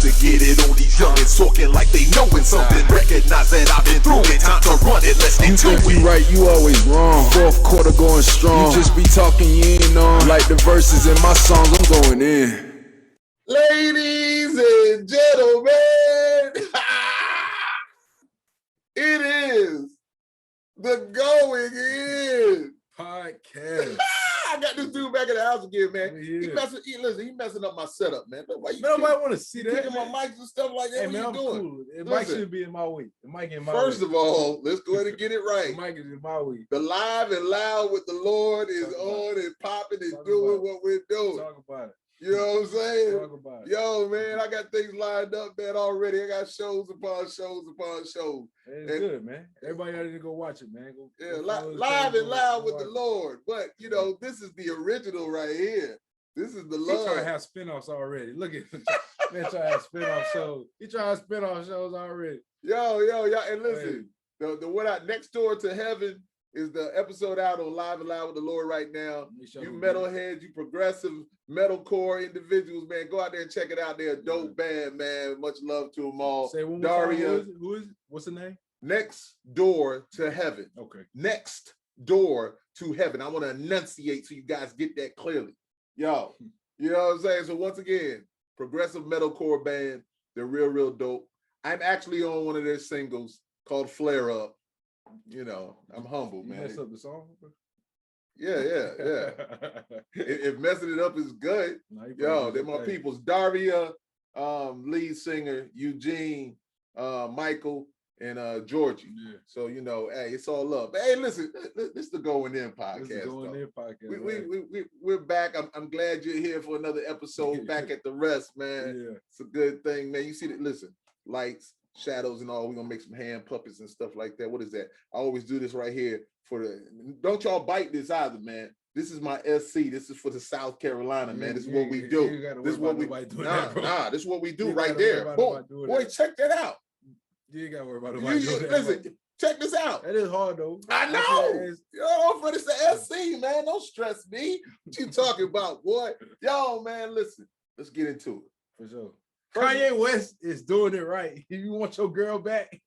Time to get it on these youngins talking like they knowin' something. Recognize that I've been through it. Time to run it, let's get to it. You right, you always wrong. Fourth quarter going strong. You just be talking, you ain't on. Like the verses in my songs, I'm going in. Ladies and gentlemen, it is the Going In Podcast. I got this dude back in the house again, man. Yeah. He messing up my setup, man. Nobody want to see that. Picking my mics and stuff like that. Hey, what man, you I'm doing? cool. The mic should be in my way. The mic in my way. First of all, let's go ahead and get it right. The mic is in my way. The Live and Loud with the Lord is on and popping and doing what we're doing. Talk about it. You know what I'm saying? Talk about it. Yo, man, I got things lined up, man, already. I got shows upon shows upon shows. It's good, man. Everybody ought to go watch it, man. Go Live and Loud with the Lord. But, you know, this is the original right here. This is the love. He's trying to have spinoffs already. Look at man trying to have spinoff shows. He trying to have spinoff shows already. Yo, and listen, the one out Next Door to Heaven is the episode out on Live and Loud with the Lord right now. You metalheads, you progressive metalcore individuals, man, go out there and check it out. They're a dope band, man. Much love to them all. Say one more Daria, time. Who is it? What's the name? Next Door to Heaven. Okay. Next Door to Heaven. I want to enunciate so you guys get that clearly. Yo, you know what I'm saying? So once again, progressive metalcore band. They're real dope. I'm actually on one of their singles called Flare Up. You know, I'm humble, man. You messed up the song? Yeah. if messing it up is good, yo, they're my peoples. Daria, lead singer, Eugene, Michael, and Georgie. Yeah. So, you know, hey, it's all up. Hey, listen, this is the Going In podcast. This is Going In podcast. We're back. I'm glad you're here for another episode. Back at the rest, man. Yeah. It's a good thing, man. You see that? Listen, lights, shadows and all. We're gonna make some hand puppets and stuff like that. What is that? I always do this right here for the don't y'all bite this either, man. This is my SC. This is for the South Carolina, man. This is what we do. This is what we this is what we do right there. Boy, check that out. You ain't gotta worry about it. Listen, check this out. That is hard though. I know. Yo, but it's the SC, man. Don't stress me. What you talking about, boy? Yo, man, listen. Let's get into it. For sure. Kanye West is doing it right. If you want your girl back,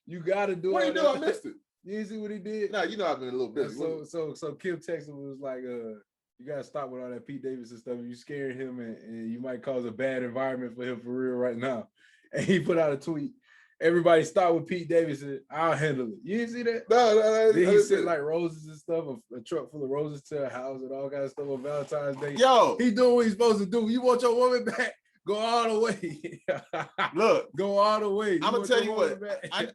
you gotta do it. What he do? I missed it. You didn't see what he did? Nah, you know I've been a little busy. So Kim texted was like, you gotta stop with all that Pete Davidson stuff. You scaring him and you might cause a bad environment for him for real right now. And he put out a tweet. Everybody start with Pete Davidson. I'll handle it. You didn't see that? No. Then he sent like roses and stuff, a truck full of roses to a house and all kinds of stuff on Valentine's Day. Yo, he doing what he's supposed to do. You want your woman back? Go all the way. Look, go all the way. I'm gonna tell you what.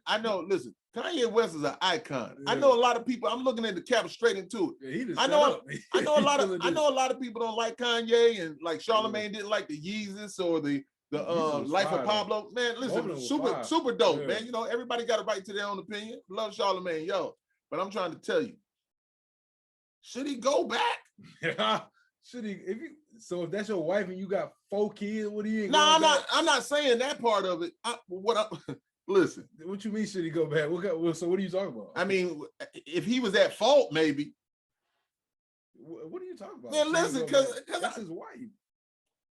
I know. Listen, Kanye West is an icon. Yeah. I know a lot of people. I'm looking at the cap straight into it. Yeah, I know a lot of people don't like Kanye, and like Charlamagne didn't like the Yeezus or the Life of Pablo. Man, listen, super dope, man. You know, everybody got a right to their own opinion. Love Charlamagne, yo. But I'm trying to tell you, should he go back? Should he? So if that's your wife and you got 4 kids, what do you? No, I'm not saying that part of it. Listen. What you mean? Should he go back? So what are you talking about? I mean, if he was at fault, maybe. What are you talking about? Man, listen, because that's his wife.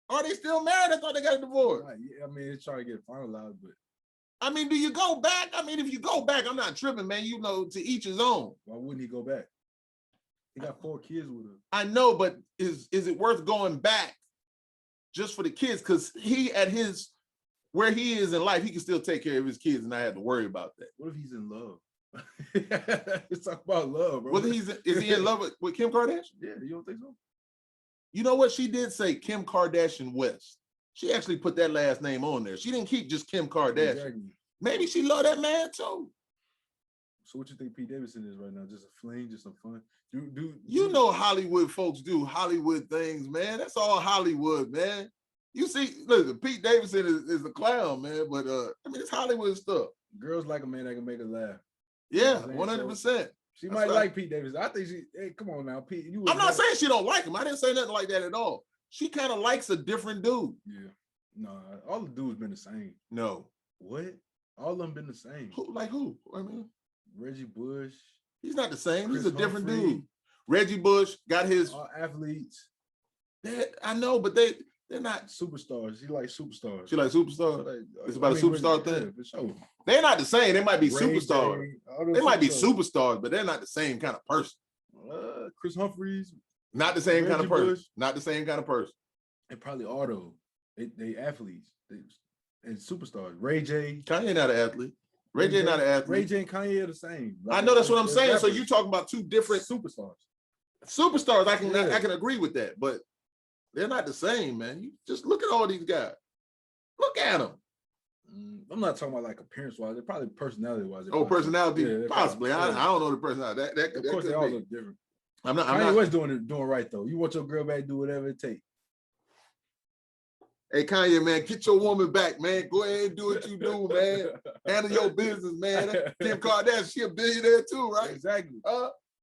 Are they still married? I thought they got a divorce. Yeah, I mean, it's trying to get finalized, but I mean, do you go back? I mean, if you go back, I'm not tripping, man. You know, to each his own. Why wouldn't he go back? He got 4 kids with him. I know, but is it worth going back just for the kids? Because he at his where he is in life, he can still take care of his kids and not have to worry about that. What if he's in love? Let's talk about love, bro. Whether is he in love with Kim Kardashian? Yeah, you don't think so? You know what? She did say Kim Kardashian West. She actually put that last name on there. She didn't keep just Kim Kardashian. Exactly. Maybe she loved that man too. So what you think Pete Davidson is right now? Just a fling, just some fun? You know Hollywood folks do Hollywood things, man. That's all Hollywood, man. You see, listen, Pete Davidson is a clown, man, but I mean, it's Hollywood stuff. Girls like a man that can make her laugh. Yeah, 100%. She might like Pete Davidson. I think hey, come on now, Pete. I'm not saying she don't like him. I didn't say nothing like that at all. She kind of likes a different dude. Yeah. No, all the dudes been the same. No. What? All of them been the same. Who? Like who? I mean, Reggie Bush. He's not the same. He's a different dude. Reggie Bush got his all athletes. I know, but they They're not superstars. She like superstars. She like superstars. It's about a superstar thing. Yeah, for sure. They're not the same. They might be Ray superstars. They might be superstars, but they're not the same kind of person. Chris Humphries. Not the same kind of person. Bush. Not the same kind of person. They probably are though. They athletes. And superstars. Ray J. Kanye not an athlete. Ray J not an athlete. Ray J and Kanye are the same. Like, I know that's what I'm saying. So you talking about two different superstars. Superstars, I can agree with that, but they're not the same, man. You just look at all these guys. Look at them. I'm not talking about like appearance wise. They're probably personality wise. Personality, yeah, possibly. I don't know the personality. Of course, they all look different. I'm not. Kanye West doing right though. You want your girl back, do whatever it takes. Hey Kanye, man, get your woman back, man. Go ahead and do what you do, man. Handle your business, man. Kim Kardashian, she a billionaire too, right? Exactly.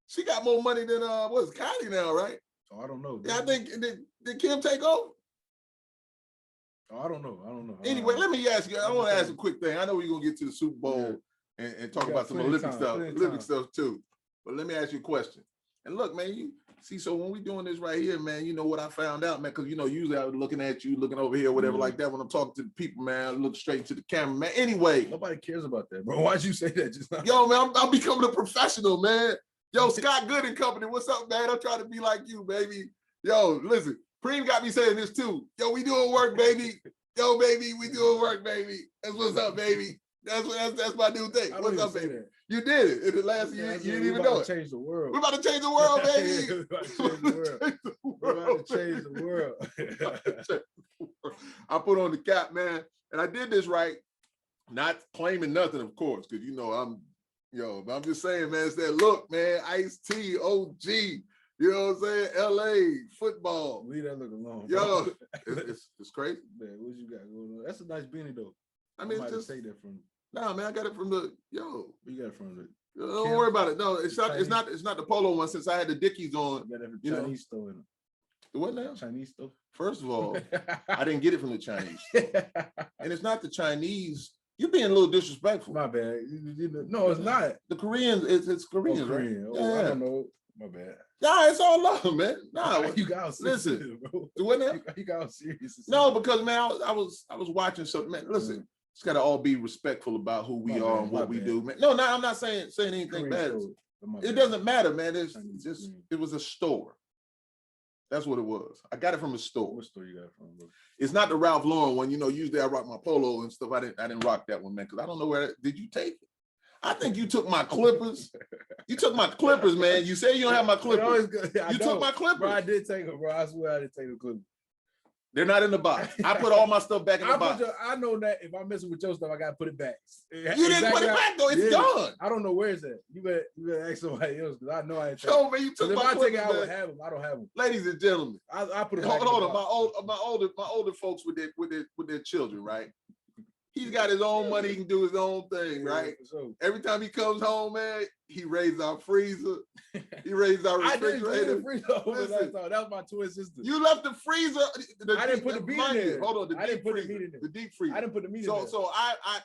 She got more money than what's Kylie now, right? Oh, I don't know. Yeah, I think did Kim take over? Oh, I don't know. Anyway, let me ask you. I want to ask a quick thing. I know we're gonna get to the Super Bowl and talk about some Olympic stuff too. But let me ask you a question. And look, man, you see, so when we doing this right here, man, you know what I found out, man, because you know, usually I was looking at you, looking over here, whatever like that. When I'm talking to the people, man, I look straight to the camera, man. Anyway, nobody cares about that, bro. Why'd you say that just now? Yo, man, I'm becoming a professional, man. Yo, Scott Good and Company, what's up, man? I'm trying to be like you, baby. Yo, listen, Preem got me saying this too. Yo, we doing work, baby. Yo, baby, we doing work, baby. That's what's up, baby. That's my new thing. What's up, baby? That. You did it in the last year. You didn't even know it. Change the world. We're about to change the world, baby. We're about to change the world. I put on the cap, man, and I did this right. Not claiming nothing, of course, because you know I'm just saying, man. It's that look, man. Ice-T, OG. You know what I'm saying? LA football. Leave that look alone. Yo, it's crazy. Man, what you got going on? That's a nice beanie though. I mean, just take that from. Nah, man, I got it from the You got it from the. Don't worry about it. No, it's not the polo one. Since I had the Dickies on. You got it from Chinese store. The what now? Chinese store. First of all, I didn't get it from the Chinese. And it's not the Chinese. You're being a little disrespectful. My bad. No, it's not. The Koreans, it's Korean. Korean. Right? I don't know. My bad. Nah, it's all love, man. Nah, you got listen, bro. What now? You got serious. No, because man, I was watching something. Man, listen, it's got to all be respectful about who we are and what we do, man. No, I'm not saying anything bad. It doesn't matter, man. It was a store. That's what it was. I got it from a store. What store you got it from, bro? It's not the Ralph Lauren one. You know, usually I rock my polo and stuff. I didn't rock that one, man, because I don't know where. Did you take it? I think you took my clippers. You took my clippers, man. You say you don't have my clippers. You took my clippers. Bro, I did take them, bro. I swear I did take the clippers. They're not in the box. I put all my stuff back in the box. I know that if I'm messing with your stuff, I gotta put it back. You didn't put it back though. It's done. I don't know where it's at. You better ask somebody else because I know I ain't. Show me. You took my clippers. If I take it, I would have them. I don't have them. Ladies and gentlemen, I put it. Hold on. My older folks with their children, right? He's got his own money. He can do his own thing, right? Sure. Every time he comes home, man, he raised our freezer. He raised our refrigerator. I didn't the freezer. That was my twin sister. You left the freezer. I didn't put the meat in there. Hold on, I didn't put the meat in there. The deep freezer. I didn't put the meat in there. So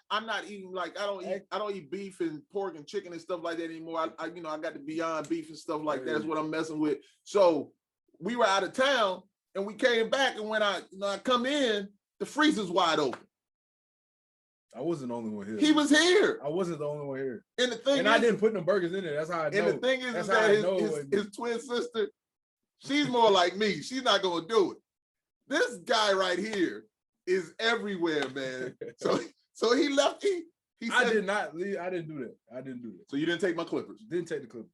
I'm not eating like I don't eat beef and pork and chicken and stuff like that anymore. I got the Beyond Beef and stuff like that. That's what I'm messing with. So we were out of town and we came back, and when I come in, the freezer's wide open. I wasn't the only one here. He was here. I wasn't the only one here. And the thing I didn't put no burgers in there. That's how I know. And the thing is that his twin sister, she's more like me. She's not gonna do it. This guy right here is everywhere, man. So he left. He said, I did not leave. I didn't do that. So you didn't take my clippers? Didn't take the clippers.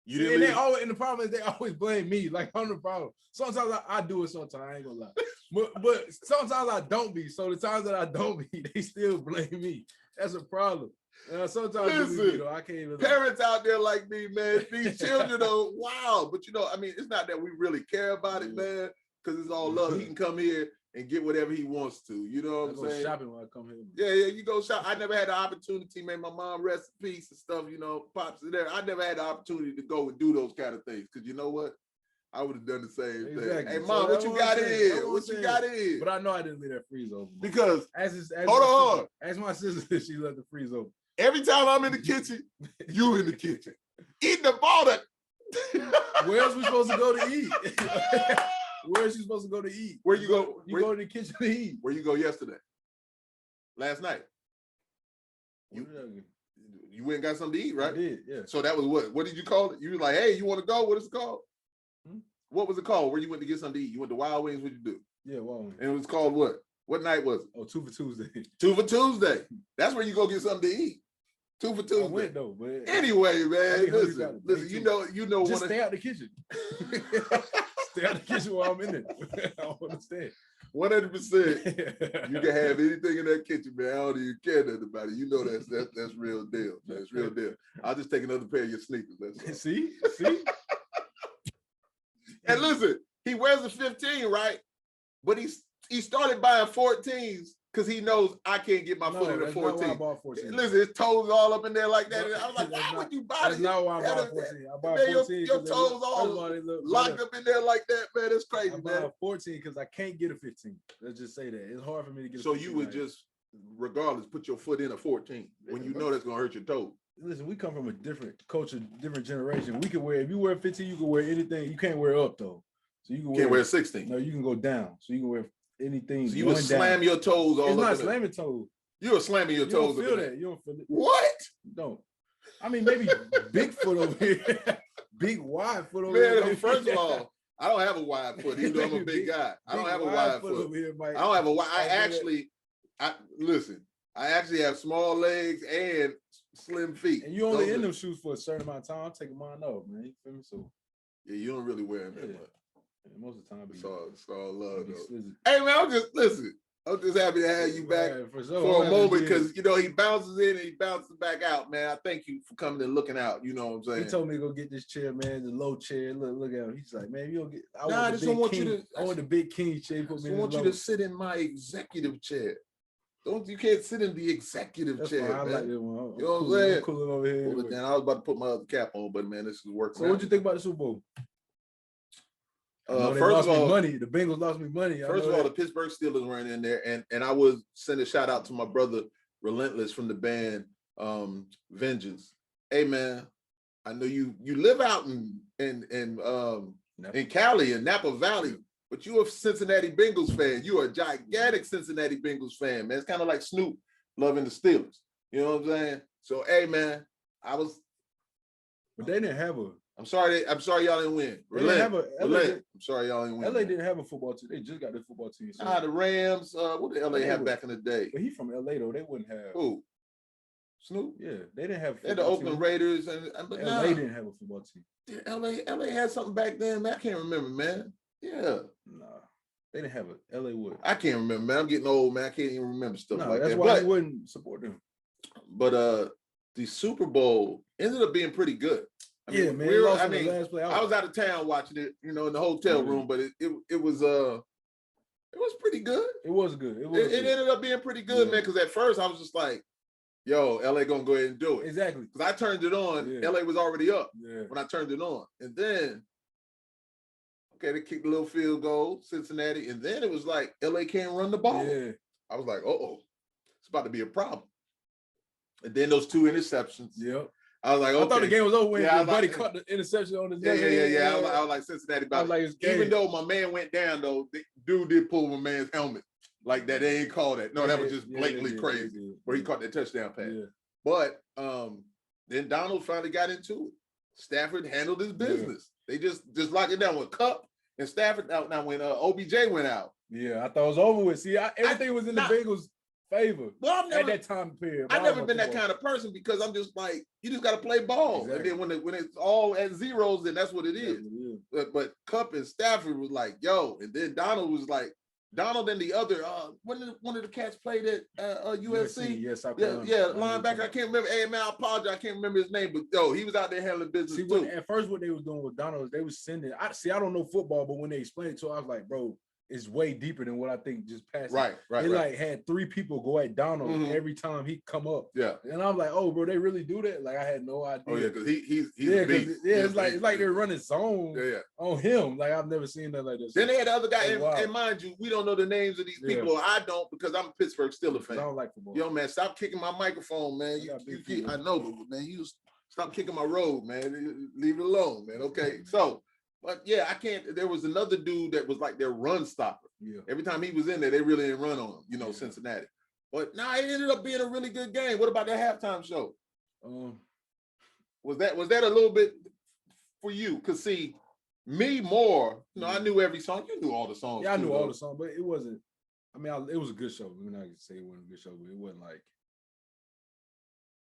You didn't. And the problem is they always blame me. Like I'm the problem. Sometimes I do it. Sometimes I ain't gonna lie. But sometimes I don't be. So the times that I don't be, they still blame me. That's a problem. Sometimes listen, I can't even. Parents out there like me, man. These children are wild. But I mean, it's not that we really care about it, man. Because it's all love. He can come here and get whatever he wants to. You know what I'm saying? Shopping when I come here. Yeah, you go shop. I never had the opportunity, man. My mom rest in peace and stuff, pops in there. I never had the opportunity to go and do those kind of things. Because you know what? I would have done the same thing. Hey, Mom, what you got in here? What you got in here? But I know I didn't leave that freeze open. Because, hold on. Ask my sister, she let the freeze open. Every time I'm in the kitchen, you in the kitchen. Eating the ball that. Where else we supposed to go to eat? Where is she supposed to go to eat? Where you go? You go to the kitchen to eat. Where you go yesterday? Last night. You went and got something to eat, right? I did, yeah. So that was what? What did you call it? You were like, hey, you want to go? What is it called? What was it called? Where you went to get something to eat? You went to Wild Wings? What'd you do? Yeah, Wild Wings. And it was called what? What night was it? Oh, 2 for Tuesday. 2 for Tuesday. That's where you go get something to eat. 2 for Tuesday. I went though, but anyway, man, listen, you know, just stay out the kitchen. Stay out the kitchen while I'm in it. I don't understand. 100%. You can have anything in that kitchen, man. I don't even care nothing about it. You know that's real deal. That's real deal. I'll just take another pair of your sneakers. That's all. See? And listen, he wears a 15, right? But he started buying 14s because he knows I can't get my foot in a 14. Listen, his toes all up in there like that. And I was like, why would you buy it? That's not why I bought 14. I bought 14. Your toes all locked up in there like that, man. It's crazy, man. I bought 14 because I can't get a 15. Let's just say that. It's hard for me to get a 15. So you would just, regardless, put your foot in a 14 when you know that's going to hurt your toes. Listen, we come from a different culture, different generation. We can wear, if you wear 15, you can wear anything. You can't wear up, though. So you can't wear 16. No, you can go down. So you can wear anything. So you would slam your toes all it's up. It's not slamming toes. You were slamming your toes. You don't feel that. You don't feel it. What? Don't. I mean, maybe big foot over here. Big wide foot over here. Man, first of all, I don't have a wide foot, even though I'm a big guy. I don't have a wide foot. Over here, Mike. I don't have a wide. Listen, I actually have small legs and slim feet. And you only in them shoes for a certain amount of time. I'm taking mine off, man. You feel me? So yeah, you don't really wear them that much. Yeah, most of the time, it's all love though. Hey man, I'm just happy to have you back for a moment because you know he bounces in and he bounces back out, man. I thank you for coming and looking out. You know what I'm saying? He told me to go get this chair, man, the low chair. Look at him. He's like, man, you don't get. I just don't want you to. I want the big king chair. I want you to sit in my executive chair. You can't sit in the executive chair. I like that one. You know what I'm saying? I'm cooling over here. Cool it down. I was about to put my other cap on, but man, this is working. So what'd you think about the Super Bowl? First of all, money. The Bengals lost me money. First of all, the Pittsburgh Steelers weren't in there, and I would send a shout out to my brother Relentless from the band Vengeance. Hey man, I know you live out in Cali and Napa Valley, but you're a Cincinnati Bengals fan. You are a gigantic Cincinnati Bengals fan, man. It's kind of like Snoop loving the Steelers. You know what I'm saying? So hey man, but they didn't have a. I'm sorry y'all didn't win. I'm sorry y'all didn't win. LA didn't have a football team. They just got the football team. So. The Rams. What did LA have back in the day? But he from LA though. They wouldn't have. Who? Snoop? Yeah, they didn't have. They had the Oakland Raiders, but LA didn't have a football team. LA had something back then, man. I can't remember, man. Yeah. Nah, they didn't have it. LA would. I can't remember, man. I'm getting old, man. I can't even remember stuff like that. That's why I wouldn't support them. But the Super Bowl ended up being pretty good. I mean, man. I was out of town watching it, you know, in the hotel room, but it was pretty good. It was good. It ended up being pretty good, man. Because at first I was just like, "Yo, LA gonna go ahead and do it." Exactly. Because I turned it on, LA was already up when I turned it on, and then they kicked a little field goal, Cincinnati, and then it was like LA can't run the ball. Yeah. I was like, it's about to be a problem. And then those 2 interceptions. Yep. I was like, okay. I thought the game was over when Buddy caught the interception on his Yeah. I was like Cincinnati about it. Even though my man went down, though, the dude did pull my man's helmet. Like that, they ain't called that. No, that was just blatantly crazy. Where he caught that touchdown pass. Yeah. But then Donald finally got into it. Stafford handled his business. They just locked it down with Cup and Stafford. Now when OBJ went out. Yeah, I thought it was over with. See, everything was in the Bengals' favor at that time period. I've never been that kind of person because I'm just like, you just got to play ball. Exactly. And then when it's all at zeros, then that's what it is. But Cup and Stafford was like, yo, and then Donald was like, Donald and the other, one of the cats played at USC. Yes, linebacker. I can't remember. Hey man, I apologize. I can't remember his name, but yo, he was out there handling business too. At first, what they was doing with Donald, they was sending. I don't know football, but when they explained it to, I was like, bro, it's way deeper than what I think just passed. Right. They like had 3 people go at Donald every time he come up. Yeah. And I'm like, oh, bro, they really do that? Like I had no idea. Oh yeah, because he's a beast. It's like they're running zone on him. Like I've never seen that like this. Then they had the other guy, and mind you, we don't know the names of these people. I don't because I'm a Pittsburgh Steelers fan. I don't like football. Yo, man, stop kicking my microphone, man. I know, but man, you stop kicking my road, man. Leave it alone, man. Okay, so But yeah, I can't. There was another dude that was like their run stopper. Yeah. Every time he was in there, they really didn't run on him, you know, Yeah. Cincinnati. But nah, it ended up being a really good game. What about that halftime show? Was that a little bit for you? Cause see, me more, you know, I knew every song. You knew all the songs. Yeah, I too, knew though. all the songs, but it wasn't. I mean, it was a good show. I mean, I could say it wasn't a good show, but it wasn't like.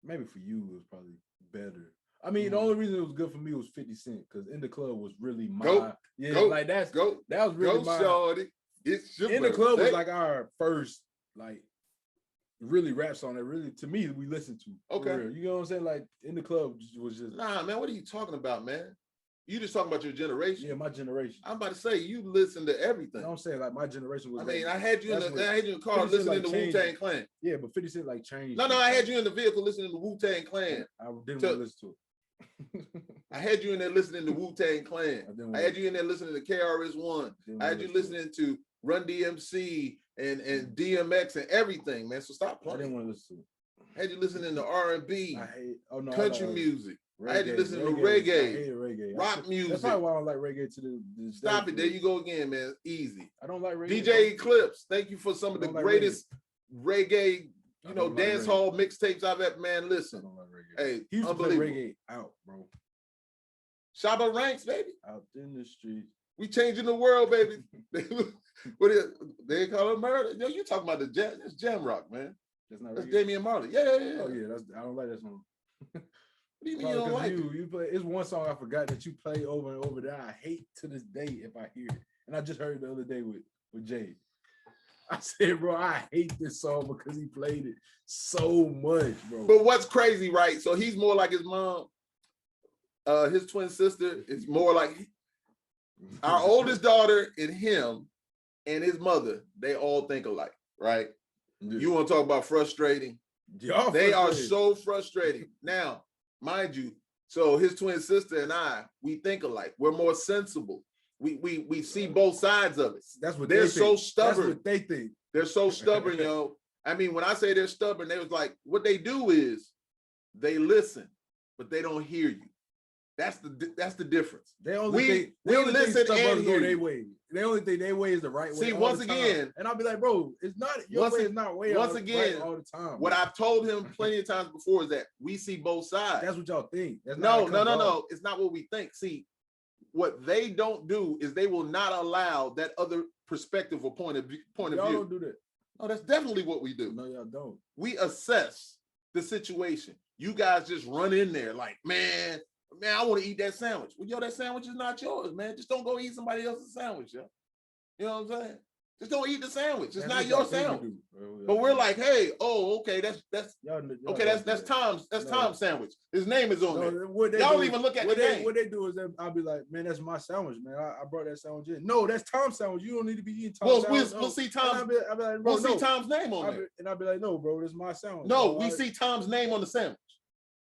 Maybe for you, it was probably better. I mean, the only reason it was good for me was 50 Cent, because In the Club was really my like that was really my shorty. It's your In the Club was birthday. like our first like really rap song that really to me we listened to. Okay. For real. You know what I'm saying? Like In the Club was just Nah, man, what are you talking about, man? You just talking about your generation. Yeah, my generation. I'm about to say you listen to everything. You know what I'm saying? Like my generation was. I mean, like, I had you in the car listening to Wu-Tang Clan. Yeah, but 50 Cent like changed. No, I had you in the vehicle listening to Wu-Tang Clan. I didn't want to listen to it. I had you in there listening to Wu-Tang Clan. I had you in there listening to KRS-One. I had you listening to Run DMC and DMX and everything, man. So stop playing. I didn't want to listen to it. I had you listening to R&B, country music. Reggae, I had you listening to reggae, I hated reggae. rock music. That's probably why I don't like reggae to the Stop it. There you go again, man. Easy. I don't like reggae. DJ Eclipse, thank you for some of the greatest reggae, you know, dance hall mixtapes I've ever, man. Listen. I don't like reggae. Hey, he used to play reggae out, bro. Shabba Ranks, baby. Out in the streets. We changing the world, baby. They call it murder. Yo, you talking about that's jam rock, man. That's Damian Marley. Yeah. Oh yeah, I don't like that song. What do you mean you don't like it? You play, it's one song I forgot that you play over and over that I hate to this day if I hear it. And I just heard it the other day with Jay. I said, bro, I hate this song because he played it so much, bro. But what's crazy, right? So he's more like his mom. His twin sister is more like our oldest daughter and him and his mother. They all think alike, right? Yeah. You want to talk about frustrating? They are so frustrating. Now, mind you, so his twin sister and I, we think alike. We're more sensible. We see both sides of it. That's what they're so stubborn. That's what they think. They're so stubborn, yo. I mean, when I say they're stubborn, they was like, what they do is they listen, but they don't hear you. That's the difference. They only listen and hear their way. They only think their way is the right way. See, once again, and I'll be like, bro, it's not your way. Is not way. Once again, all the time. What I've told him plenty of times before is that we see both sides. That's what y'all think. No. It's not what we think. See, what they don't do is they will not allow that other perspective or point of view. Y'all don't do that. No, that's definitely what we do. No, y'all don't. We assess the situation. You guys just run in there like, man, I want to eat that sandwich. Well, yo, that sandwich is not yours, man. Just don't go eat somebody else's sandwich, yo. You know what I'm saying? Just don't eat the sandwich. It's not your sandwich. But we're like, hey, okay, that's Tom's sandwich. His name is on there. Y'all don't even look at the name. What they do is I'll be like, man, that's my sandwich, man. I brought that sandwich in. No, that's Tom's sandwich. You don't need to be eating Tom's sandwich. We'll see Tom's. We'll see Tom's name on there. And I'll be like, no, bro, this is my sandwich. No, we see Tom's name on the sandwich.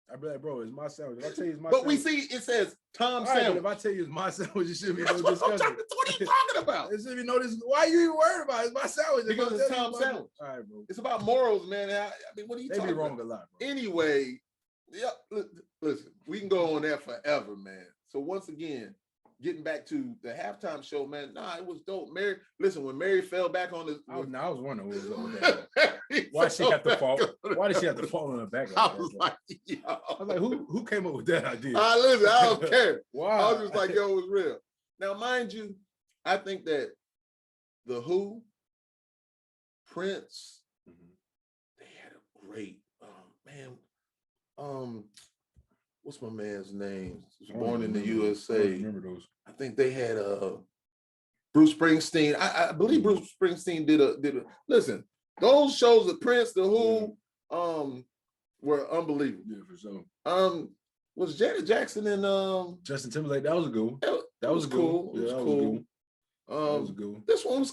I'd be like, bro, it's my sandwich. If I tell you it's my but sandwich. We see it says Tom's sandwich. But if I tell you it's my sandwich, it shouldn't be no discussion. What are you talking about? It shouldn't be no discussion. Why are you even worried about it? It's my sandwich. Because it's Tom's sandwich. All right, bro. It's about morals, man. I mean, what are you talking about? They be wrong a lot, bro. Anyway, yeah, listen, we can go on there forever, man. So once again, getting back to the halftime show, man, it was dope. Mary, listen, when Mary fell back on the... I was wondering what was up with that. Why she have to fall? Why did she have to fall on her back? I was like, who came up with that idea? Listen, I don't care. Wow. I was just like, yo, it was real. Now, mind you, I think that The Who, Prince, they had a great, what's my man's name? He was born in the USA. I remember those. I think they had Bruce Springsteen. I believe Bruce Springsteen did a listen. Those shows of Prince, The Who, were unbelievable. Yeah, for sure. Was Janet Jackson and Justin Timberlake? That was a good. That was cool. Yeah, that was cool. That was good. This one was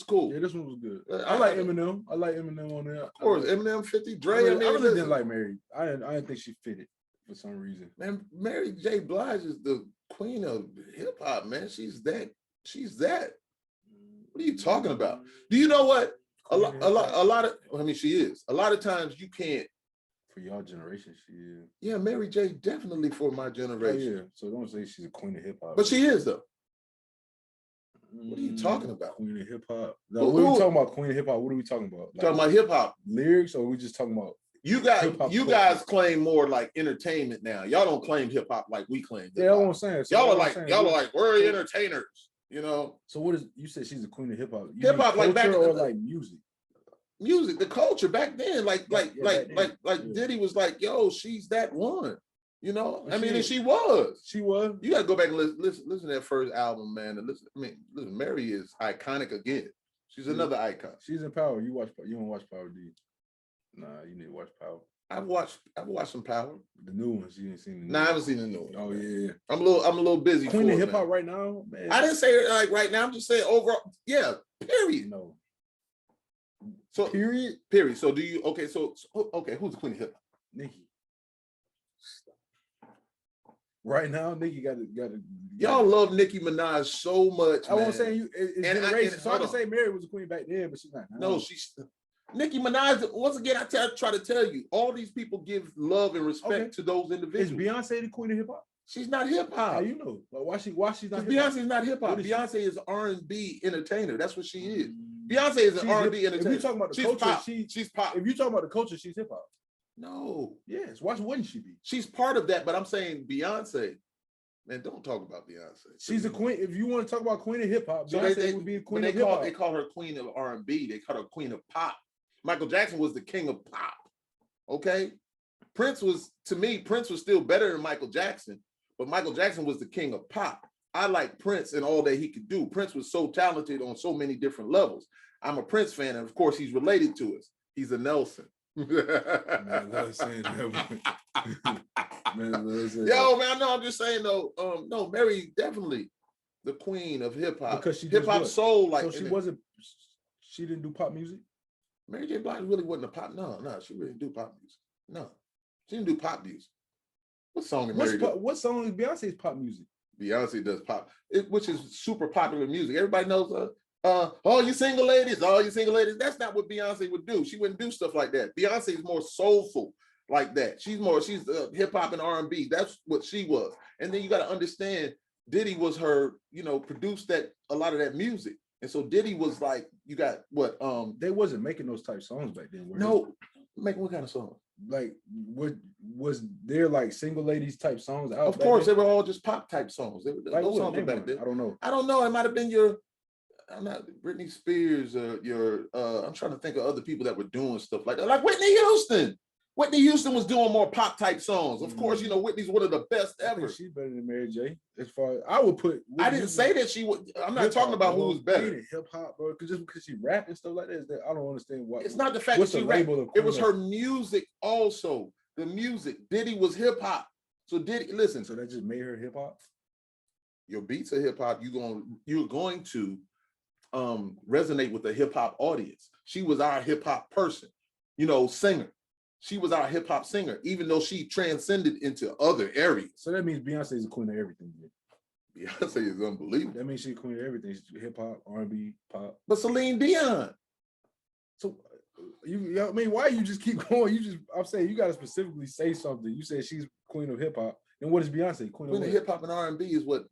cool. Yeah, this one was good. I like Eminem. I like Eminem on there. Of course, Eminem 50. Dre. I really didn't like Mary. I didn't think she fitted for some reason. Man, Mary J. Blige is the queen of hip hop, man. She's that. What are you talking about? Do you know what? A lot of, I mean, she is. A lot of times you can't For y'all generation, she is. Yeah, Mary J definitely for my generation. Oh, yeah. So don't say she's a queen of hip hop. But she is though. What are you talking about? Queen of hip hop. No, what are we talking about? Queen of hip hop. What are we talking about? Like, talking about hip hop lyrics, or are we just talking about you guys claim more like entertainment now. Y'all don't claim hip hop like we claim. Yeah, that's what I'm saying. So y'all are like we're entertainers, you know. So what is you said she's a queen of hip hop? Hip hop like back or like music. Music, the culture back then, like Diddy was like, yo, she's that one. You know, I mean, and she was. You got to go back and listen to that first album, man. And listen, Mary is iconic again. She's another icon. She's in Power. You don't watch Power, do you? Nah, you need to watch Power. I've watched some Power. The new ones. You ain't seen the new ones. I haven't seen the new ones. Oh yeah. I'm a little busy. Queen of hip hop right now, man. I didn't say like right now. I'm just saying overall. Yeah. Period. No. So period. So do you? Okay. So who's the queen of hip hop? Nicki. Right now, Nicki got to. Y'all love Nicki Minaj so much. I won't say it's generation. So I can say Mary was a queen back then, but she's not. No, she's Nicki Minaj. Once again, I try to tell you, all these people give love and respect to those individuals. Is Beyonce the queen of hip hop? She's not hip hop. How you know? Like, why she's not? Beyonce's not hip hop. Beyonce is R&B entertainer. That's what she is. Beyonce is an R&B entertainer. If you talking about the culture, pop. She's pop. If you talking about the culture, she's hip hop. No. Yes. Why wouldn't she be? She's part of that, but I'm saying Beyonce. Man, don't talk about Beyonce. She's a queen. If you want to talk about queen of hip hop, Beyonce would be a queen of hip hop. They call her queen of R&B. They call her queen of pop. Michael Jackson was the king of pop. Okay, Prince was still better than Michael Jackson, but Michael Jackson was the king of pop. I like Prince and all that he could do. Prince was so talented on so many different levels. I'm a Prince fan, and of course, he's related to us. He's a Nelson. Man, Yo, man, no, I'm just saying though. No, Mary definitely the queen of hip hop. Because she hip hop soul, like so she didn't do pop music. Mary J. Blige really wasn't a pop. No, she really didn't do pop music. No, she didn't do pop music. What song did Mary do? What song is Beyonce's pop music? Beyonce does pop, which is super popular music. Everybody knows. All you single ladies. That's not what Beyonce would do. She wouldn't do stuff like that. Beyonce is more soulful like that. She's hip hop and R&B. That's what she was. And then you got to understand, Diddy was her, produced a lot of that music. And so Diddy was like, you got what? They wasn't making those type songs back then. No, making what kind of songs? Like, was there like single ladies type songs out? Of course, they were all just pop type songs. Like, those songs were back then. I don't know. It might have been I'm not Britney Spears. I'm trying to think of other people that were doing stuff like that, like Whitney Houston. Whitney Houston was doing more pop type songs. Of course, Whitney's one of the best ever. She's better than Mary J. As far as I would put, I didn't say that she would. I'm not talking about who was better. Hip hop, bro. Just because she rap and stuff like that, I don't understand why. It's not the fact that she rapped. It was her music also. The music. Diddy was hip hop. So Diddy, listen. So that just made her hip hop. Your beats are hip hop. You're going to resonate with the hip hop audience. She was our hip hop person, singer. She was our hip hop singer, even though she transcended into other areas. So that means Beyonce is the queen of everything. Yeah. Beyonce is unbelievable. That means she's the queen of everything. She's hip hop, R&B, pop. But Celine Dion. So why you just keep going? I'm saying you got to specifically say something. You said she's queen of hip hop. And what is Beyonce? Queen of hip hop and R&B is what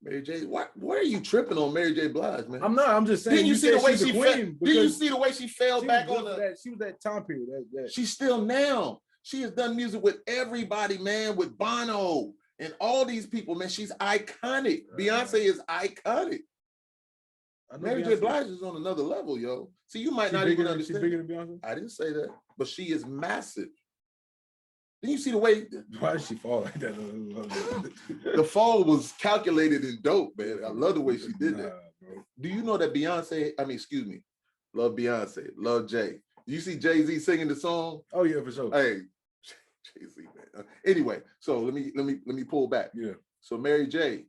Mary J. Why are you tripping on Mary J. Blige, man? I'm not. I'm just saying. Did you see the way she fell? Did you see the way she fell back on that? She was that time period. She's still now. She has done music with everybody, man. With Bono and all these people, man. She's iconic. Beyonce is iconic. Mary J. Blige is on another level, yo. See, you might not even understand. She's bigger than Beyonce. I didn't say that, but she is massive. Then you see the way. Why did she fall like that? The fall was calculated and dope, man. I love the way she did that. Bro. Do you know that Beyonce? Love Beyonce, love Jay. Do you see Jay-Z singing the song? Oh yeah, for sure. Hey, Jay-Z, man. Anyway, so let me pull back. Yeah. So Mary J.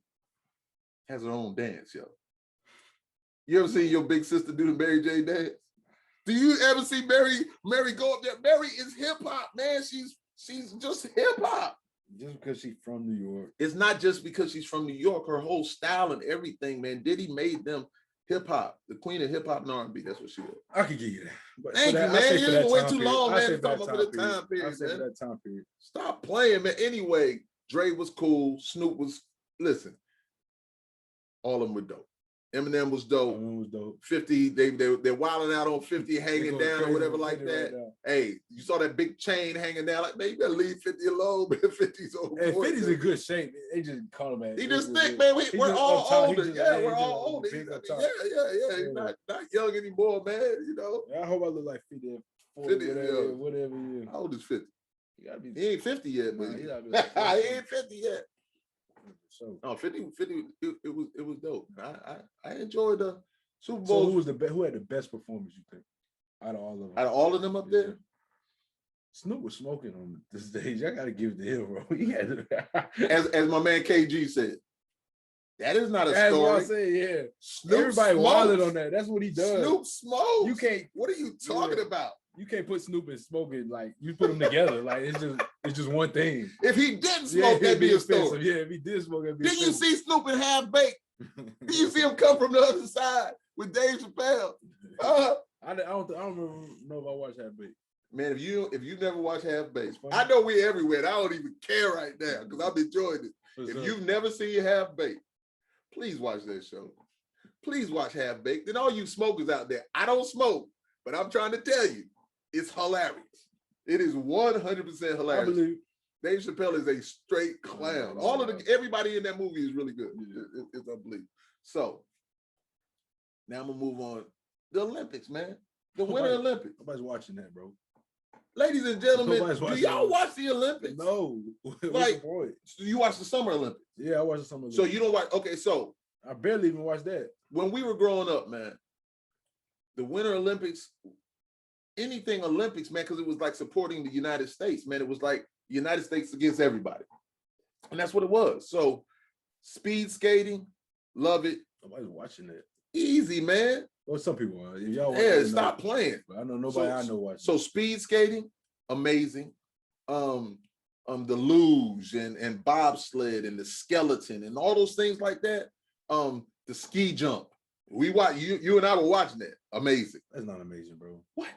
has her own dance, yo. You ever seen your big sister do the Mary J. dance? Do you ever see Mary go up there? Mary is hip hop, man. She's just hip hop. Just because she's from New York. It's not just because she's from New York. Her whole style and everything, man. Diddy made them hip hop, the queen of hip hop and R&B. That's what she was. I could give you that. But Thank you, man. You ain't wait too long, man. Talking about for the time period. I say for that time period. Stop playing, man. Anyway, Dre was cool. Snoop was, listen, all of them were dope. Eminem was dope. 50, they're wilding out on 50, hanging down or whatever like that. Right, hey, you saw that big chain hanging down. Like, man, you better leave 50 alone, man. 50's old. Hey, 50's in good shape. They just call him at. He just thick, man. We're all older. Yeah, we're all older. Yeah. He's not young anymore, man. You know. Yeah, I hope I look like 50, 40, whatever you is. How old is 50? He ain't 50 yet, but he ain't 50 yet. So 50, it was dope. I enjoyed the Super Bowl. So who had the best performance, you think? Out of all of them? Out of all of them up there? Snoop was smoking on the stage. I gotta give it to him, bro. He had as my man KG said, that is not a story. That's what I say, yeah. Snoop Everybody wilded on that. That's what he does. Snoop smokes. You can't. What are you talking about? You can't put Snoop and smoking, like you put them together. Like it's just one thing. If he didn't smoke, that'd be a story. Yeah, if he did smoke, that'd be. Did you see Snoop in Half Baked? Did you see him come from the other side with Dave Chappelle? I don't know if I watched Half Baked. Man, if you never watched Half Baked, I know we're everywhere. And I don't even care right now because I'm enjoying it. If you've never seen Half Baked, please watch that show. Please watch Half Baked. And all you smokers out there, I don't smoke, but I'm trying to tell you. It's hilarious. It is 100% hilarious. I believe Dave Chappelle is a straight clown. Everybody in that movie is really good. It's unbelievable. So now I'm gonna move on. The Olympics, man. The Winter Olympics. Nobody's watching that, bro. Ladies and gentlemen, do y'all watch the Olympics? No. Like, you watch the Summer Olympics? Yeah, I watch the Summer Olympics. So you don't watch? Okay, so I barely even watched that. When we were growing up, man, the Winter Olympics. Anything Olympics, man, because it was like supporting the United States, man. It was like the United States against everybody. And that's what it was. So speed skating, love it. Nobody's watching it. Easy, man. Well, some people are. If y'all stop playing. But I know nobody I know watching. So speed skating, amazing. The luge and bobsled and the skeleton and all those things like that. The ski jump. We watch you and I were watching that. Amazing. That's not amazing, bro. What?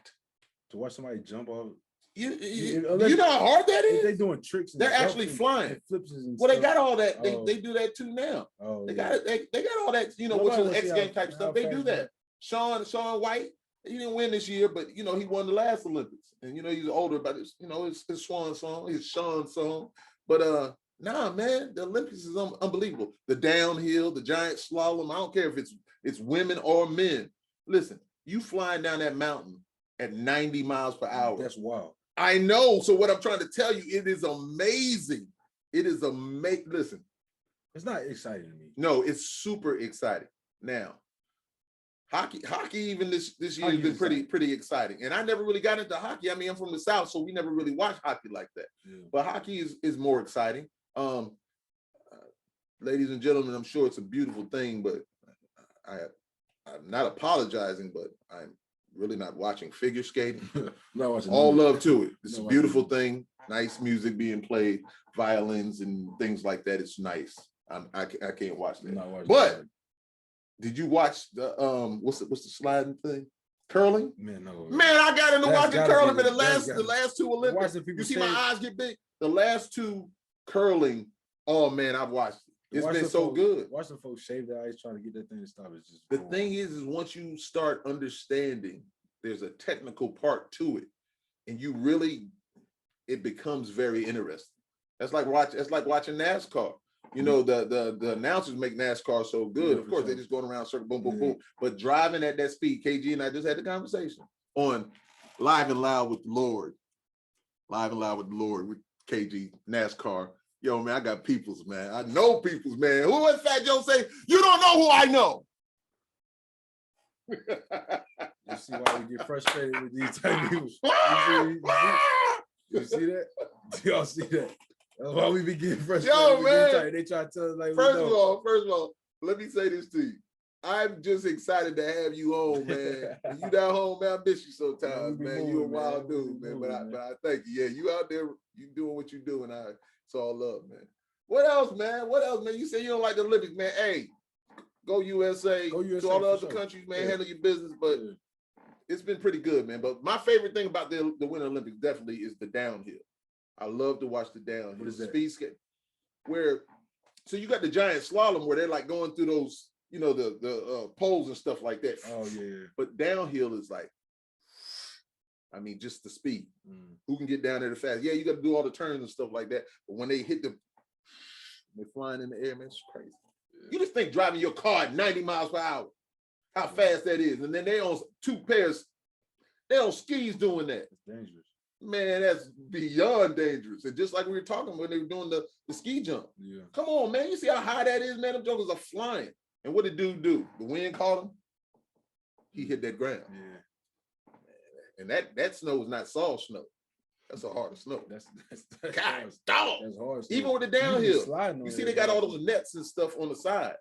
To watch somebody jump off. You know how hard that is? They're doing tricks. They're actually flying. And flips and well, they got all that. They do that too now. Oh, they got it. They got all that, which is X Game type stuff. They do that. Sean White, he didn't win this year, but he won the last Olympics. And he's older, but it's his swan song, his Sean song. But nah, man, the Olympics is unbelievable. The downhill, the giant slalom. I don't care if it's women or men. Listen, you flying down that mountain at 90 miles per hour. That's wild. I know. So what I'm trying to tell you, it is amazing. It is amazing. Listen. It's not exciting to me. No, it's super exciting. Now, hockey even this year has been pretty exciting. And I never really got into hockey. I mean, I'm from the South, so we never really watched hockey like that. Yeah. But hockey is more exciting. Ladies and gentlemen, I'm sure it's a beautiful thing, but I'm not apologizing, but I'm really not watching figure skating. Not watching all love to it. It's a beautiful thing. Nice music being played, violins and things like that. It's nice. I can't watch that. But did you watch the what's the sliding thing? Curling? Man, no. Man, I got into watching curling in the last two Olympics. You see my eyes get big. The last two curling. Oh man, I've watched it. It's been so good. Watching folks shave their eyes trying to get that thing to stop. It's just the thing is once you start understanding there's a technical part to it, and it becomes very interesting. That's like watching NASCAR. The announcers make NASCAR so good. Of course, they're just going around circle, boom, boom, boom. But driving at that speed, KG and I just had the conversation on Live and Loud with the Lord. Live and Loud with the Lord with KG, NASCAR. Yo, man, I got peoples, man. I know peoples, man. Who was Fat Joe say, you don't know who I know? You see why we get frustrated with these type of people. You see that? Do y'all see that? That's why we be getting frustrated. Yo, man. They try to tell us like, first of all, let me say this to you. I'm just excited to have you home, man. When you down home, man, I miss you sometimes, man. You a wild dude, man. But I thank you. Yeah, you out there, you doing what you do, and it's all love, man. What else, man? You say you don't like the Olympics, man. Hey, go USA. Go USA to all the other sure. countries, man. Handle your business, but it's been pretty good, man. But my favorite thing about the Winter Olympics definitely is the downhill. I love to watch the downhill. What is that? Speed skate. So you got the giant slalom where they're like going through those, the poles and stuff like that. Oh yeah. But downhill is like, I mean, just the speed. Who can get down there the fast? Yeah, you got to do all the turns and stuff like that. But when they hit they're flying in the air, man, it's crazy. Yeah. You just think driving your car at 90 miles per hour, how fast that is. And then they on they on skis doing that. It's dangerous. Man, that's beyond dangerous. And just like we were talking when they were doing the ski jump. Yeah. Come on, man. You see how high that is, man? Them jokers are flying. And what did dude do? The wind caught him. He hit that ground. Yeah. And that snow is not soft snow. That's a hard snow. That's God, hard. dog. That's hard. Even with the downhill, you see they got all those nets and stuff on the side.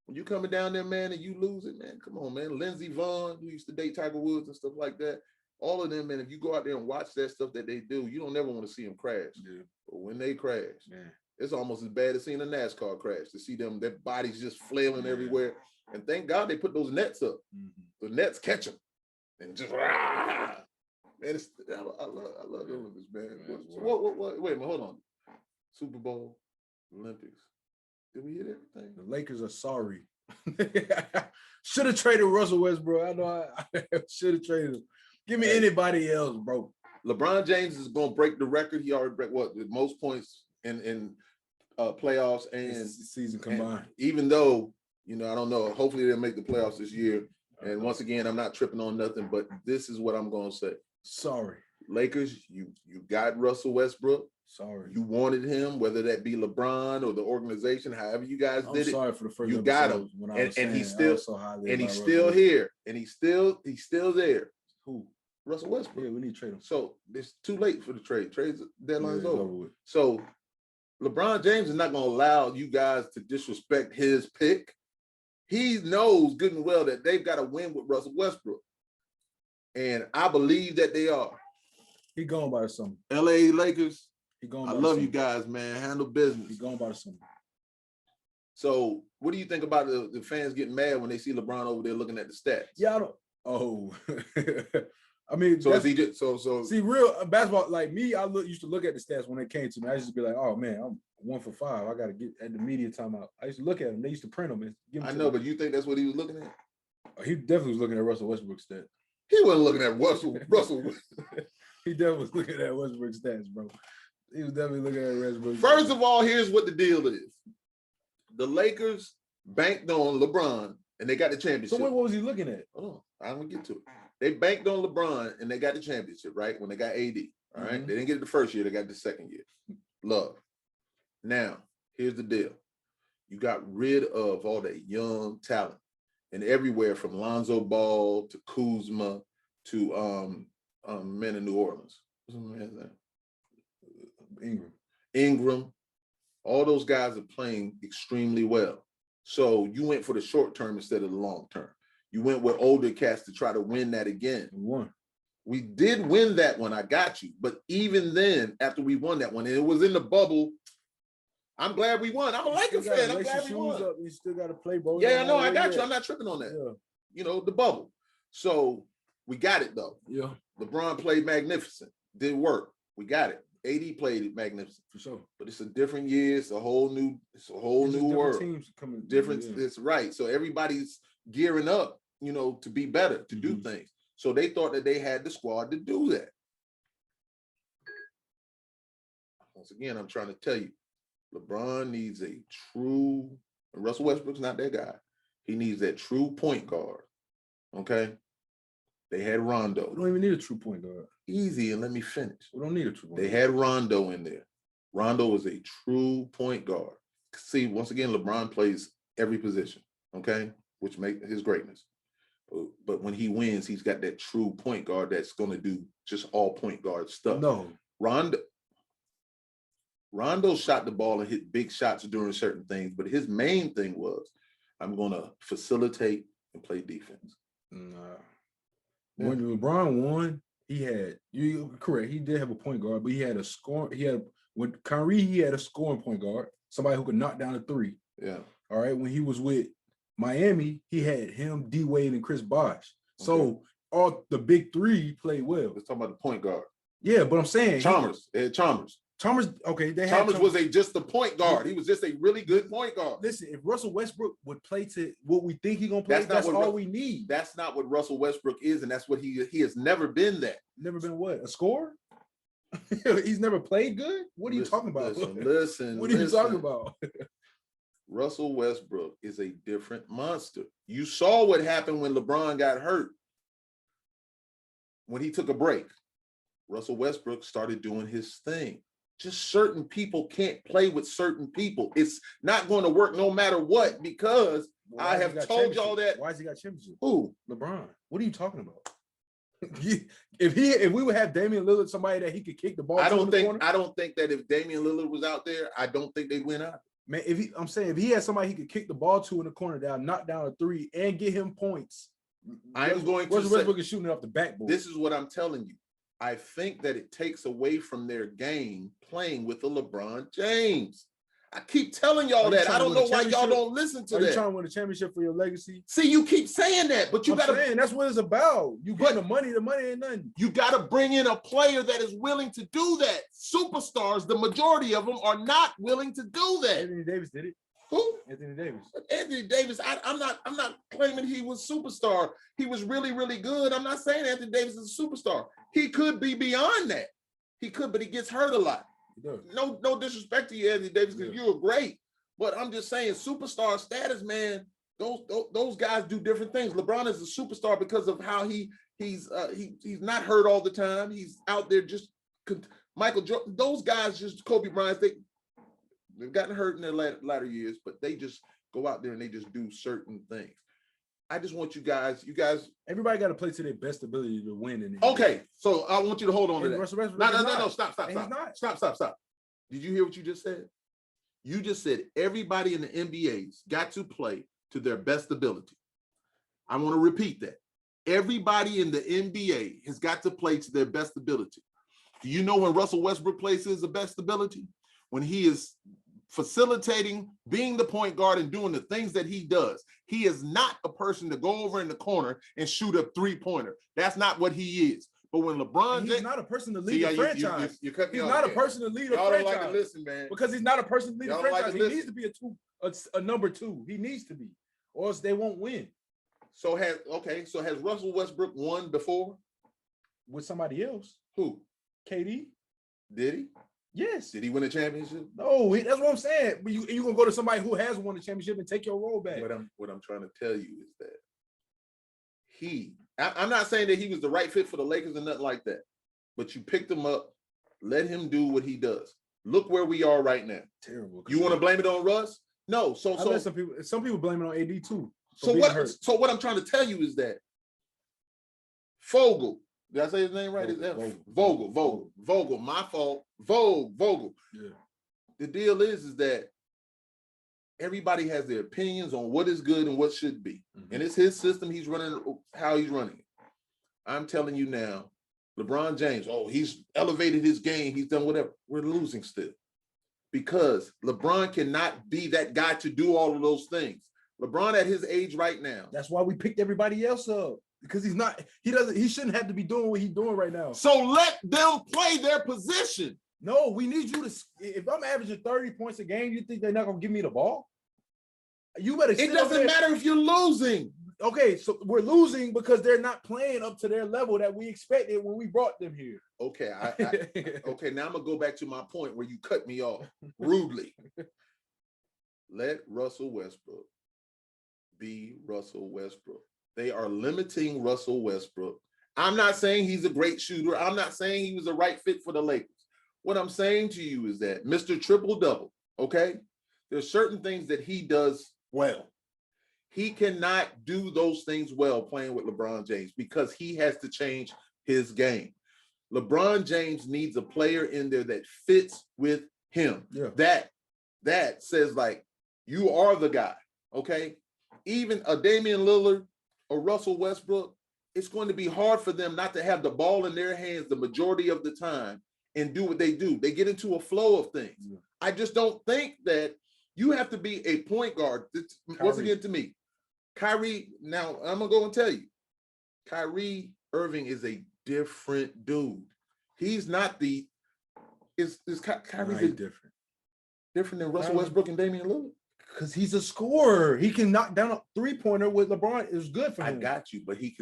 When you coming down there, man, and you lose it, man, come on, man. Lindsey Vonn, who used to date Tiger Woods and stuff like that, all of them, man, if you go out there and watch that stuff that they do, you don't never want to see them crash. Yeah. But when they crash, man, it's almost as bad as seeing a NASCAR crash, to see them, their bodies just flailing everywhere. And thank God they put those nets up. The nets catch them and just rah! Man, I love the Olympics, man. What, wait a minute, hold on. Super Bowl, Olympics. Did we hit everything? The Lakers are sorry. Should have traded Russell Westbrook. I know I should have traded him. Give me anybody else, bro. LeBron James is going to break the record. He already break the most points in playoffs and season combined. Even though, I don't know. Hopefully they'll make the playoffs this year. And once again, I'm not tripping on nothing, but this is what I'm going to say. Sorry. Lakers, you got Russell Westbrook. Sorry. You wanted him, whether that be LeBron or the organization, however you guys did it. Sorry for the first. You got him, and he's still here, and he's still there. Who? Russell Westbrook. Yeah, we need to trade him. So it's too late for the trade. Trades deadline's over. So LeBron James is not going to allow you guys to disrespect his pick. He knows good and well that they've got to win with Russell Westbrook. And I believe that they are. He going by the summer. LA Lakers. He going. I love you guys, man. Handle business. He going by the summer. So, what do you think about the fans getting mad when they see LeBron over there looking at the stats? Yeah, I don't. Oh, I mean, so is he just see real basketball like me? I used to look at the stats when they came to me. I used to be like, oh man, I'm 1 for 5. I got to get at the media timeout. I used to look at them. They used to print them and give them. I know, but you think that's what he was looking at? He definitely was looking at Russell Westbrook's stats. He wasn't looking at Russell. He definitely was looking at Westbrook's stats, bro. He was definitely looking at Westbrook. First of all, here's what the deal is. The Lakers banked on LeBron and they got the championship. So what was he looking at? Hold on, I'm gonna get to it. They banked on LeBron and they got the championship, right? When they got AD. All right. They didn't get it the first year, they got it the second year. Love. Now, here's the deal. You got rid of all that young talent. And everywhere from Lonzo Ball to Kuzma to men in New Orleans. What's the man's name? Ingram. All those guys are playing extremely well. So you went for the short term instead of the long term. You went with older cats to try to win that again. We won. We did win that one. I got you. But even then, after we won that one, and it was in the bubble, I'm glad we won. I'm a Lakers fan. I'm glad we won. You still got to play, bro. Yeah, I know. I got you. I'm not tripping on that. Yeah. The bubble. So we got it, though. Yeah. LeBron played magnificent. Did work. We got it. AD played magnificent. For sure. But it's a different year. It's a whole new world. Teams coming. Different. It's right. So everybody's gearing up, to be better, to do things. So they thought that they had the squad to do that. Once again, I'm trying to tell you, LeBron needs a true, and Russell Westbrook's not that guy. He needs that true point guard. Okay? They had Rondo. We don't even need a true point guard. Easy, and let me finish. We don't need a true point guard. They had Rondo in there. Rondo is a true point guard. See, once again, LeBron plays every position, okay? Which makes his greatness. But when he wins, he's got that true point guard that's going to do just all point guard stuff. No. Rondo shot the ball and hit big shots during certain things, but his main thing was, I'm going to facilitate and play defense. Nah. Yeah. When LeBron won, you're correct, he did have a point guard, but he had with Kyrie, he had a scoring point guard, somebody who could knock down a three. Yeah. All right. When he was with Miami, he had him, D Wade, and Chris Bosh. So all the big three played well. Let's talk about the point guard. Yeah, but I'm saying Chalmers. Chalmers, okay, Chalmers was just the point guard. He was just a really good point guard. Listen, if Russell Westbrook would play to what we think he's gonna play, that's all we need. That's not what Russell Westbrook is, and that's what he has never been that. Never been what? A scorer? He's never played good? What are you talking about? Listen. What are you talking about? Russell Westbrook is a different monster. You saw what happened when LeBron got hurt. When he took a break, Russell Westbrook started doing his thing. Just certain people can't play with certain people. It's not going to work no matter what, because I have told y'all that. Why has he got championship? Who? LeBron. What are you talking about? If we would have Damian Lillard, somebody that he could kick the ball. I don't think that if Damian Lillard was out there, I don't think they'd win out. Man, I'm saying if he had somebody he could kick the ball to in the corner down, knock down a three, and get him points. Westbrook is shooting it off the backboard. This is what I'm telling you. I think that it takes away from their game playing with the LeBron James. I keep telling y'all that. I don't know why y'all don't listen to that. Are you trying to win a championship for your legacy? See, you keep saying that, but you gotta. That's what it's about. You get the money. The money ain't nothing. You gotta bring in a player that is willing to do that. Superstars, the majority of them are not willing to do that. Anthony Davis did it. Who? Anthony Davis. Anthony Davis. I'm not claiming he was superstar. He was really, really good. I'm not saying Anthony Davis is a superstar. He could be beyond that. He could, but he gets hurt a lot. No disrespect to you, Anthony Davis, because you're great. But I'm just saying, superstar status, man. Those guys do different things. LeBron is a superstar because of how he's not hurt all the time. He's out there just Michael Jordan. Those guys, just Kobe Bryant, they've gotten hurt in their latter years, but they just go out there and they just do certain things. I just want you guys, everybody got to play to their best ability to win. Okay, so I want you to hold on to that. No, stop. Did you hear what you just said? You just said everybody in the NBA's got to play to their best ability. I want to repeat that. Everybody in the NBA has got to play to their best ability. Do you know when Russell Westbrook plays his best ability? When he is facilitating, being the point guard and doing the things that he does. He is not a person to go over in the corner and shoot a three-pointer. That's not what he is. But when LeBron He's not a person to lead a franchise. He's not a person to lead a franchise. Y'all don't like to listen, man. Because he's not a person to lead a franchise. He needs to be a number two. He needs to be, or else they won't win. So has Russell Westbrook won before? With somebody else. Who? KD. Did he? Yes. Did he win a championship? No, that's what I'm saying. But you're going to go to somebody who has won a championship and take your role back. What I'm trying to tell you is that I'm not saying that he was the right fit for the Lakers and nothing like that, but you picked him up, let him do what he does. Look where we are right now. Terrible. You want to blame it on Russ? No. So some people blame it on AD too. So what I'm trying to tell you is that Vogel. Did I say his name right? Vogel. My fault. Vogel. Yeah. The deal is that everybody has their opinions on what is good and what should be. Mm-hmm. And it's his system. He's running how he's running it. I'm telling you now, LeBron James, he's elevated his game. He's done whatever. We're losing still. Because LeBron cannot be that guy to do all of those things. LeBron at his age right now. That's why we picked everybody else up. Because he shouldn't have to be doing what he's doing right now. So let them play their position. No, we need you to. If I'm averaging 30 points a game, you think they're not gonna give me the ball? You better. It doesn't matter if you're losing. Okay, so we're losing because they're not playing up to their level that we expected when we brought them here. Okay, okay. Now I'm gonna go back to my point where you cut me off rudely. Let Russell Westbrook be Russell Westbrook. They are limiting Russell Westbrook. I'm not saying he's a great shooter. I'm not saying he was the right fit for the Lakers. What I'm saying to you is that Mr. Triple-Double, okay? There's certain things that he does well. He cannot do those things well playing with LeBron James because he has to change his game. LeBron James needs a player in there that fits with him. Yeah. That says, like, you are the guy, okay? Even a Damian Lillard, or Russell Westbrook, it's going to be hard for them not to have the ball in their hands the majority of the time and do what they do. They get into a flow of things. Yeah. I just don't think that you have to be a point guard. Once again, to me, Kyrie, now I'm gonna go and tell you, Kyrie Irving is a different dude. He's not the Kyrie's different than Russell Westbrook and Damian Lillard. Because he's a scorer. He can knock down a three-pointer with LeBron. It's good for him. I got you, but he's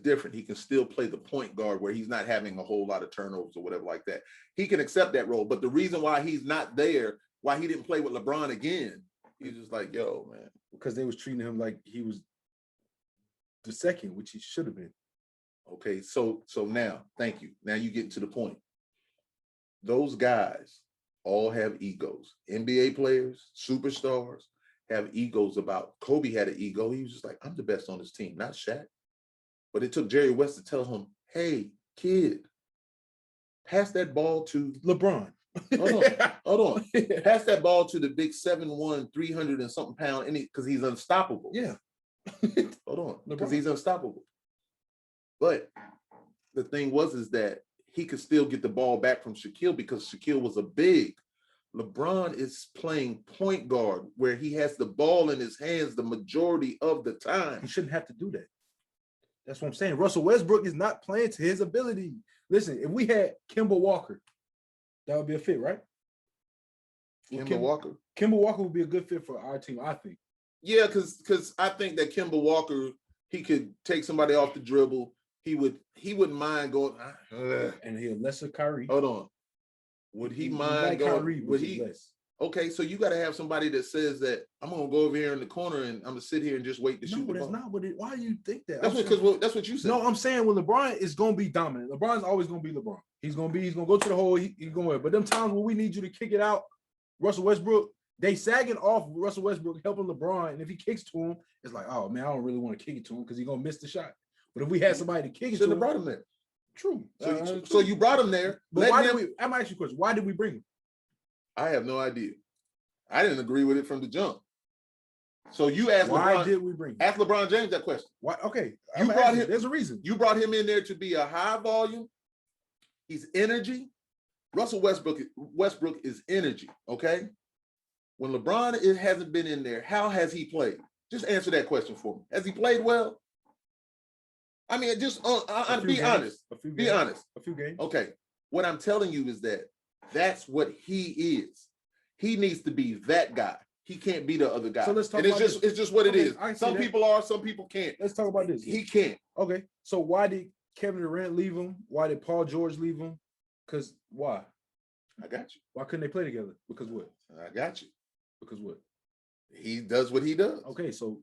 different. He can still play the point guard where he's not having a whole lot of turnovers or whatever like that. He can accept that role. But the reason why he's not there, why he didn't play with LeBron again, he's just like, yo, man. Because they was treating him like he was the second, which he should have been. Okay, so now, thank you. Now you get to the point. Those guys all have egos. NBA players, superstars have egos about. Kobe had an ego. He was just like, I'm the best on this team, not Shaq. But it took Jerry West to tell him, hey, kid, pass that ball to LeBron. Hold on. Pass that ball to the big 7'1", 300 and something pound, because he's unstoppable. Yeah. Hold on, because he's unstoppable. But the thing is that he could still get the ball back from Shaquille because Shaquille was a big. LeBron is playing point guard where he has the ball in his hands the majority of the time. He shouldn't have to do that. That's what I'm saying. Russell Westbrook is not playing to his ability. Listen, if we had Kemba Walker, that would be a fit, right? Kemba Walker? Kemba Walker would be a good fit for our team, I think. Yeah, because I think that Kemba Walker, he could take somebody off the dribble. He wouldn't mind going. And he'll lesser Kyrie. Hold on. Would he mind like going? Kyrie, would he? Less. Okay, so you got to have somebody that says that I'm gonna go over here in the corner and I'm gonna sit here and just wait to shoot the ball. That's not what it. Why do you think that? That's what you said. No, I'm saying when LeBron is gonna be dominant. LeBron's always gonna be LeBron. He's gonna go to the hole. He's gonna. But them times when we need you to kick it out, Russell Westbrook, they sagging off Russell Westbrook helping LeBron, and if he kicks to him, it's like, oh man, I don't really want to kick it to him because he's gonna miss the shot. But if we had somebody to kick it to him, have brought him there. True. So you brought him there. But why did we? I'm asking you a question. Why did we bring him? I have no idea. I didn't agree with it from the jump. So you asked why LeBron, did we bring him? Ask LeBron James that question. Why? Okay. You brought him. There's a reason. You brought him in there to be a high volume. He's energy. Russell Westbrook is energy. Okay. When LeBron hasn't been in there, how has he played? Just answer that question for me. Has he played well? I mean, just be honest. Be honest. A few games. Okay. What I'm telling you is that that's what he is. He needs to be that guy. He can't be the other guy. So let's talk about this. It's just what it is. Some people are, some people can't. Let's talk about this. He can't. Okay. So why did Kevin Durant leave him? Why did Paul George leave him? Because why? I got you. Why couldn't they play together? Because what? I got you. Because what? He does what he does. Okay, so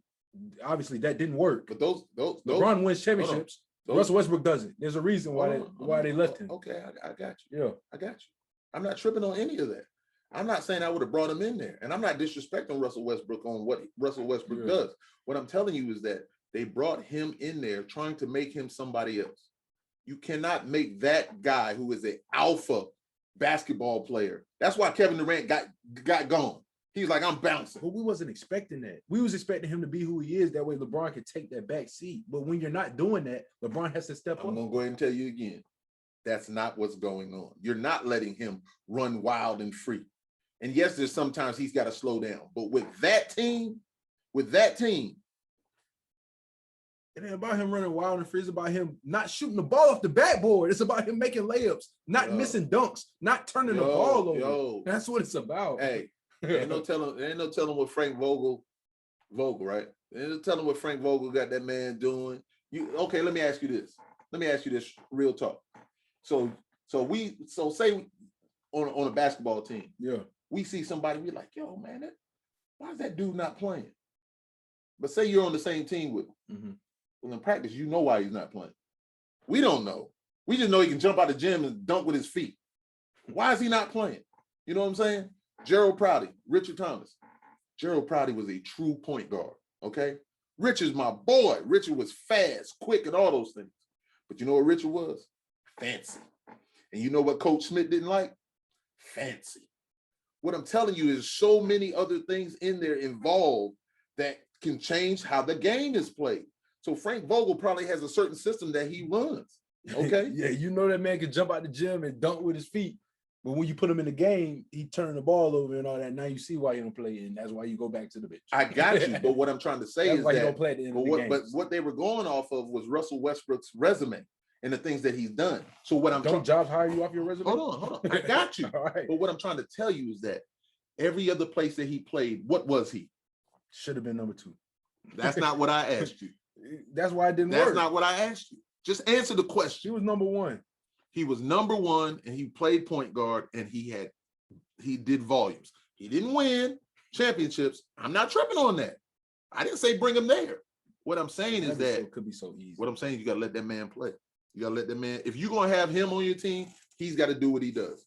obviously that didn't work. But those LeBron wins championships. Russell Westbrook doesn't. There's a reason why they left him. Okay, I got you. Yeah, I got you. I'm not tripping on any of that. I'm not saying I would have brought him in there, and I'm not disrespecting Russell Westbrook on what Russell Westbrook does. What I'm telling you is that they brought him in there trying to make him somebody else. You cannot make that guy who is an alpha basketball player. That's why Kevin Durant got gone. He's like, I'm bouncing. But we wasn't expecting that. We was expecting him to be who he is. That way LeBron could take that back seat. But when you're not doing that, LeBron has to step up. I'm going to go ahead and tell you again. That's not what's going on. You're not letting him run wild and free. And yes, there's sometimes he's got to slow down. But with that team, it ain't about him running wild and free. It's about him not shooting the ball off the backboard. It's about him making layups, not missing dunks, not turning the ball over. That's what it's about. Hey, ain't no telling what Frank Vogel, right? Ain't no telling what Frank Vogel got that man doing. Okay, let me ask you this real talk. So say on a basketball team, we see somebody, we like, yo, man, why is that dude not playing? But say you're on the same team with him. Mm-hmm. Well, in practice, you know why he's not playing. We don't know. We just know he can jump out of the gym and dunk with his feet. Why is he not playing? You know what I'm saying? Gerald Prouty, Richard Thomas. Gerald Prouty was a true point guard, okay? Richard's my boy. Richard was fast, quick, and all those things. But you know what Richard was? Fancy. And you know what Coach Smith didn't like? Fancy. What I'm telling you is so many other things in there involved that can change how the game is played. So Frank Vogel probably has a certain system that he runs, okay? Yeah, you know that man can jump out the gym and dunk with his feet. But when you put him in the game, he turned the ball over and all that. Now you see why he don't play, and that's why you go back to the bench. I got you, but what I'm trying to say is why that he don't play at the end of the game. But what they were going off of was Russell Westbrook's resume and the things that he's done. So what I'm don't jobs hire you off your resume? Hold on. I got you. All right. But what I'm trying to tell you is that every other place that he played, what was he? Should have been number 2. That's not what I asked you. That's why it didn't work. That's not what I asked you. Just answer the question. He was number 1. He was number 1 and he played point guard and he did volumes. He didn't win championships. I'm not tripping on that. I didn't say bring him there. What I'm saying is that it could be so easy. What I'm saying, you got to let that man play. You got to let that man, if you're going to have him on your team, he's got to do what he does.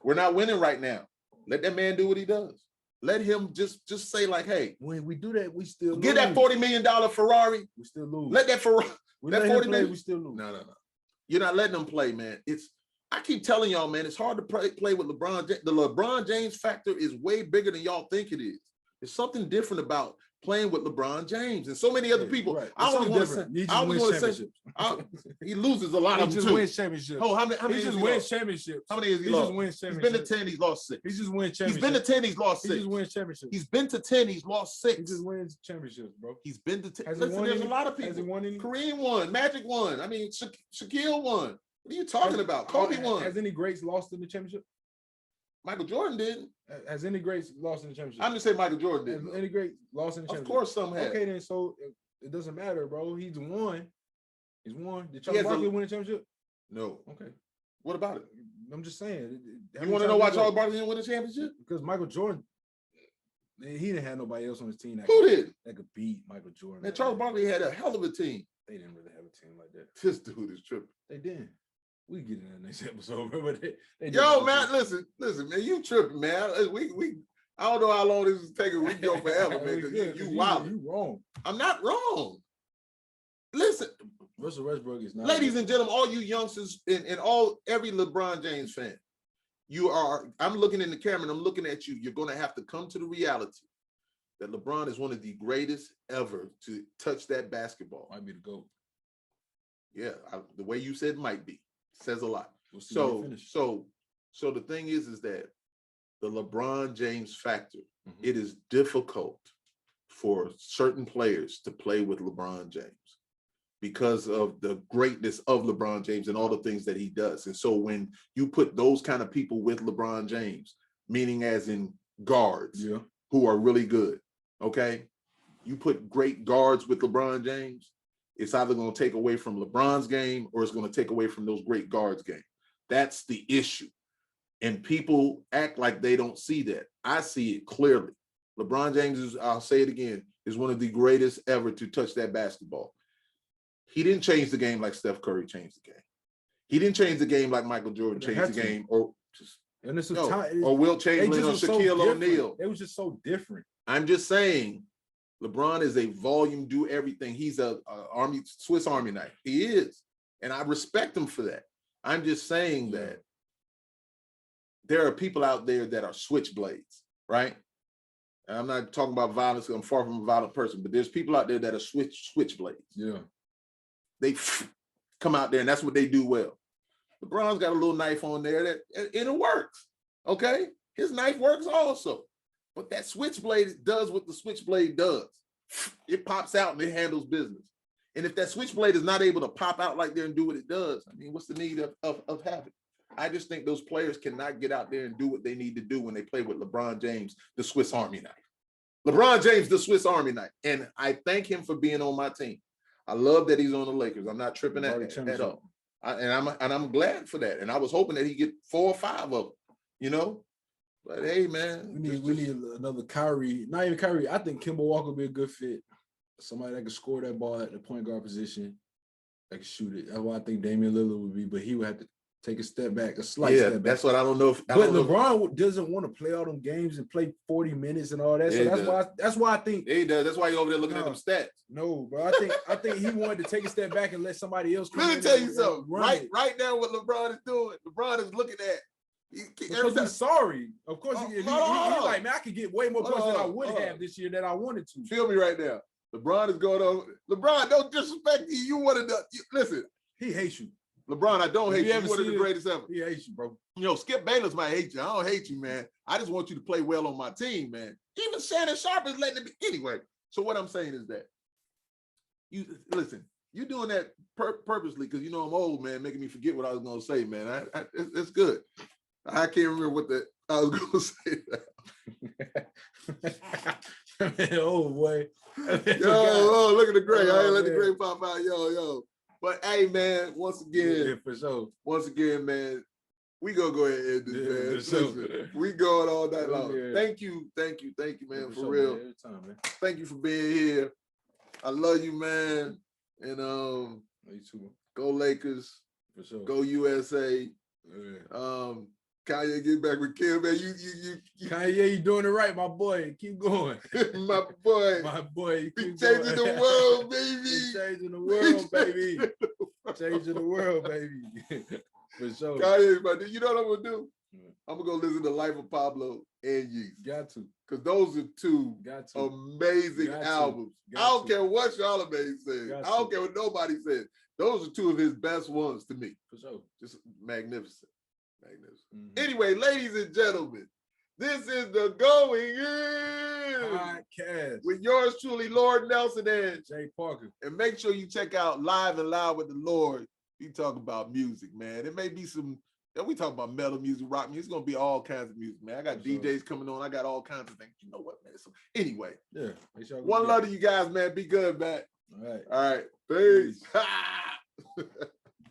We're not winning right now. Let that man do what he does. Let him just say like, hey, when we do that, we still get lose. that $40 million Ferrari. We still lose. Let that Ferrari. That 40 million, we still lose. No. You're not letting them play, man. I keep telling y'all, man, it's hard to play with LeBron. The LeBron James factor is way bigger than y'all think it is. There's something different about playing with LeBron James and so many other people. Right. I always want to say, he loses a lot of them too. He just wins championships. Oh, how many? He just wins championships. How many has he lost? He's been to 10. He's lost 6. He just wins championships. He's been to 10. He's lost 6. He just wins championships. He's been to 10. He's lost 6. He just wins championships, bro. He's been to 10. Listen, there's a lot of people. Has he won any? Kareem won. Magic won. I mean, Shaquille won. What are you talking about? Kobe won. Has any greats lost in the championship? Michael Jordan didn't. Has any greats lost in the championship? I'm just saying Michael Jordan didn't. Has any great lost in the championship? Of course some have. Okay, then so it doesn't matter, bro. He's won. He's won. Did Charles Barkley win a championship? No. Okay. What about it? I'm just saying. You want to know why Charles Barkley didn't win a championship? Because Michael Jordan, he didn't have nobody else on his team that could beat Michael Jordan. And Charles Barkley had a hell of a team. They didn't really have a team like that. This dude is tripping. They didn't. We get in that next episode, bro. But they yo, man, listen, man, you tripping, man. I don't know how long this is taking. We go forever, man. Because you wild. You wrong. I'm not wrong. Listen, Russell Westbrook is not. Ladies and gentlemen, all you youngsters and every LeBron James fan, I'm looking in the camera and I'm looking at you. You're going to have to come to the reality that LeBron is one of the greatest ever to touch that basketball. Might be the GOAT. Yeah, the way you said might be says a lot. We'll So the thing is that the LeBron James factor, it is difficult for certain players to play with LeBron James because of the greatness of LeBron James and all the things that he does. And so when you put those kind of people with LeBron James, meaning as in guards who are really good, okay? You put great guards with LeBron James, it's either going to take away from LeBron's game or it's going to take away from those great guards' game. That's the issue. And people act like they don't see that. I see it clearly. LeBron James is, I'll say it again, is one of the greatest ever to touch that basketball. He didn't change the game like Steph Curry changed the game. He didn't change the game like Michael Jordan changed the game, or Wilt Chamberlain or Shaquille O'Neal. It was just so different. I'm just saying, LeBron is a volume, do everything. He's a Swiss Army knife. He is. And I respect him for that. I'm just saying that there are people out there that are switchblades, right? And I'm not talking about violence. I'm far from a violent person, but there's people out there that are switchblades. Yeah. They come out there and that's what they do well. LeBron's got a little knife on there and it works. Okay. His knife works also. But that switchblade does what the switchblade does. It pops out and it handles business. And if that switchblade is not able to pop out like that and do what it does, I mean, what's the need of having? I just think those players cannot get out there and do what they need to do when they play with LeBron James, the Swiss Army knife. LeBron James, the Swiss Army knight. And I thank him for being on my team. I love that he's on the Lakers. I'm not tripping at all. I'm glad for that. And I was hoping that he get 4 or 5 of them, you know? But hey, man. We need another Kyrie. Not even Kyrie. I think Kemba Walker would be a good fit. Somebody that could score that ball at the point guard position, that could shoot it. That's why I think Damian Lillard would be, but he would have to take a step back, a slight step back. That's what I don't know. But LeBron doesn't want to play all them games and play 40 minutes and all that. So that's why I think he does. That's why you're over there looking at them stats. No, bro. I think he wanted to take a step back and let somebody else. Let me tell you something. Right now, what LeBron is doing, LeBron is looking at. Because he's sorry. Of course, he's like, man, I could get way more points than I would have this year than I wanted to. Feel me right now. LeBron is going on. LeBron, don't disrespect you. You wanted to listen. He hates you. LeBron, I don't hate you. You one of the greatest ever. He hates you, bro. You know, Skip Bayless might hate you. I don't hate you, man. I just want you to play well on my team, man. Even Shannon Sharp is letting it be. Anyway, so what I'm saying is that you listen. You doing that purposely because you know I'm old, man, making me forget what I was gonna say, man. It's good. I can't remember what I was gonna say. Oh boy. Yo, look at the gray. I ain't let the gray pop out. Yo. But hey, man, once again, yeah, for sure. Once again, man, we gonna go ahead and end this, man. Listen, we going all night long. Yeah. Thank you, man, for real. Man. Every time, man. Thank you for being here. I love you, man. And you too. Go Lakers. For sure. Go USA. Yeah. Kanye, get back with Kim, man. You Kanye, you doing it right, my boy. Keep going. My boy. My boy. Keep changing the world, baby. Changing the world, baby. Changing the world, baby. For sure. Kanye, but you know what I'm gonna do? I'm gonna go listen to Life of Pablo and Yeast. Got to. Because those are two amazing albums. I don't care what Charlamagne says. I don't care what nobody says. Those are two of his best ones to me. For sure. Just magnificent. Anyway, ladies and gentlemen, this is the Going In Podcast with yours truly, Lord Nelson and Jay Parker. And make sure you check out Live and Loud with the Lord. We talk about music, man. It may be some, we talk about metal music, rock music. It's gonna be all kinds of music, man. I got DJs coming on. I got all kinds of things. You know what, man? So anyway, one love to you guys, man. Be good, man. All right. All right. Peace.